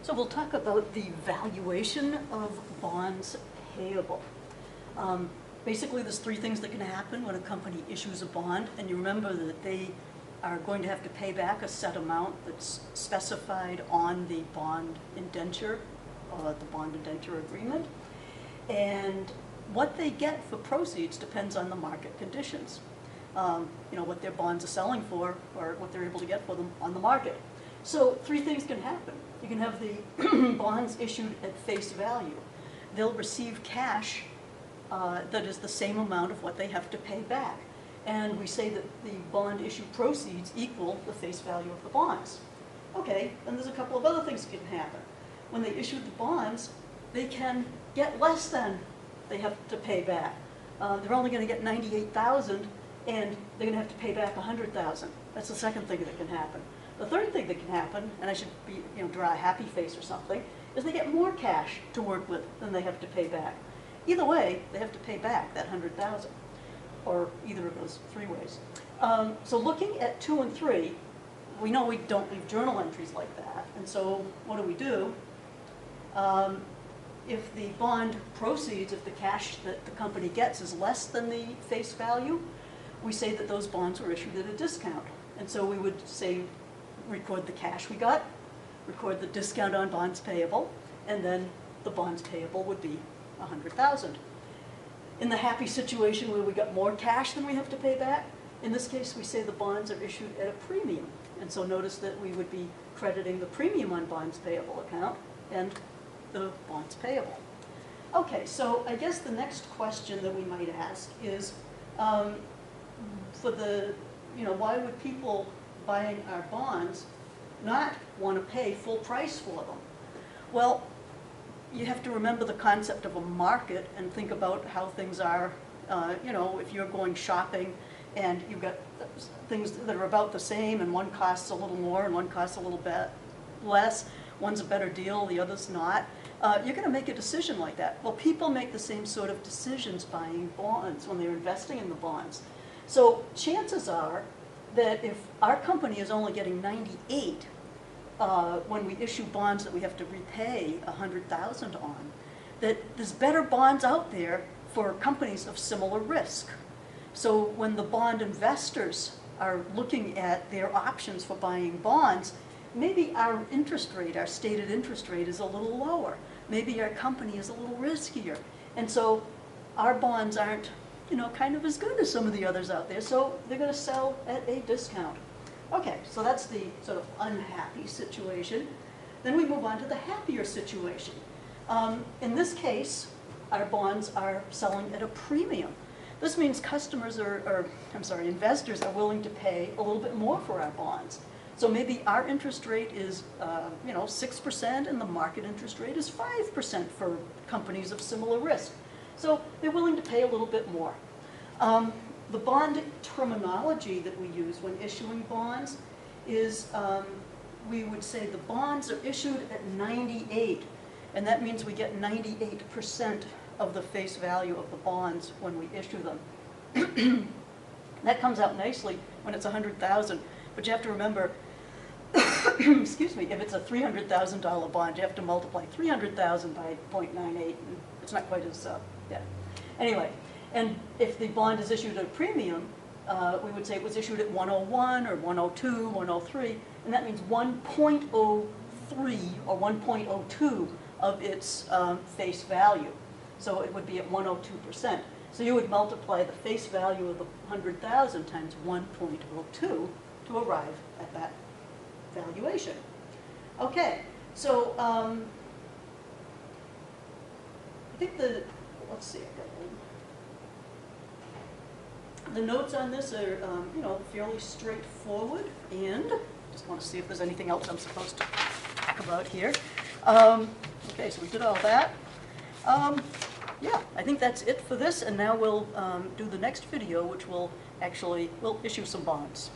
So we'll talk about the valuation of bonds payable. Basically, there's three things that can happen when a company issues a bond, and you remember that they are going to have to pay back a set amount that's specified on the bond indenture, the bond indenture agreement. And what they get for proceeds depends on the market conditions. What their bonds are selling for or what they're able to get for them on the market. So three things can happen. You can have the bonds issued at face value. They'll receive cash that is the same amount of what they have to pay back. And we say that the bond issue proceeds equal the face value of the bonds. Okay, and there's a couple of other things that can happen. When they issue the bonds, they can get less than they have to pay back. They're only going to get $98,000, and they're going to have to pay back $100,000. That's the second thing that can happen. The third thing that can happen, and I should draw a happy face or something, is they get more cash to work with than they have to pay back. Either way, they have to pay back that $100,000, or either of those three ways. So looking at 2 and 3, we know we don't leave journal entries like that, and so what do? If the bond proceeds, if the cash that the company gets is less than the face value, we say that those bonds were issued at a discount. And so we would say, record the cash we got, record the discount on bonds payable, and then the bonds payable would be $100,000. In the happy situation where we got more cash than we have to pay back, in this case we say the bonds are issued at a premium. And so notice that we would be crediting the premium on bonds payable account and the bonds payable. Okay, so I guess the next question that we might ask is, why would people buying our bonds not want to pay full price for them? Well, you have to remember the concept of a market and think about how things are. If you're going shopping and you've got things that are about the same and one costs a little more and one costs a little bit less, one's a better deal, the other's not, you're going to make a decision like that. Well, people make the same sort of decisions buying bonds when they're investing in the bonds. So chances are that if our company is only getting 98 when we issue bonds that we have to repay $100,000 on, that there's better bonds out there for companies of similar risk. So when the bond investors are looking at their options for buying bonds, maybe our interest rate, our stated interest rate, is a little lower. Maybe our company is a little riskier. And so our bonds aren't, kind of as good as some of the others out there, so they're going to sell at a discount. Okay, so that's the sort of unhappy situation. Then we move on to the happier situation. In this case, our bonds are selling at a premium. This means investors are willing to pay a little bit more for our bonds. So maybe our interest rate is 6% and the market interest rate is 5% for companies of similar risk. So they're willing to pay a little bit more. The bond terminology that we use when issuing bonds is, we would say the bonds are issued at 98, and that means we get 98% of the face value of the bonds when we issue them. That comes out nicely when it's $100,000, but you have to remember, excuse me, if it's a $300,000 bond, you have to multiply 300,000 by 0.98, and it's not quite as, Anyway, and if the bond is issued at a premium, we would say it was issued at 101 or 102, 103, and that means 1.03 or 1.02 of its face value. So it would be at 102%. So you would multiply the face value of the 100,000 times 1.02 to arrive at that valuation. Okay, so I think let's see, the notes on this are, fairly straightforward, and just want to see if there's anything else I'm supposed to talk about here. Okay, so we did all that. Yeah, I think that's it for this, and now we'll do the next video, which we'll issue some bonds.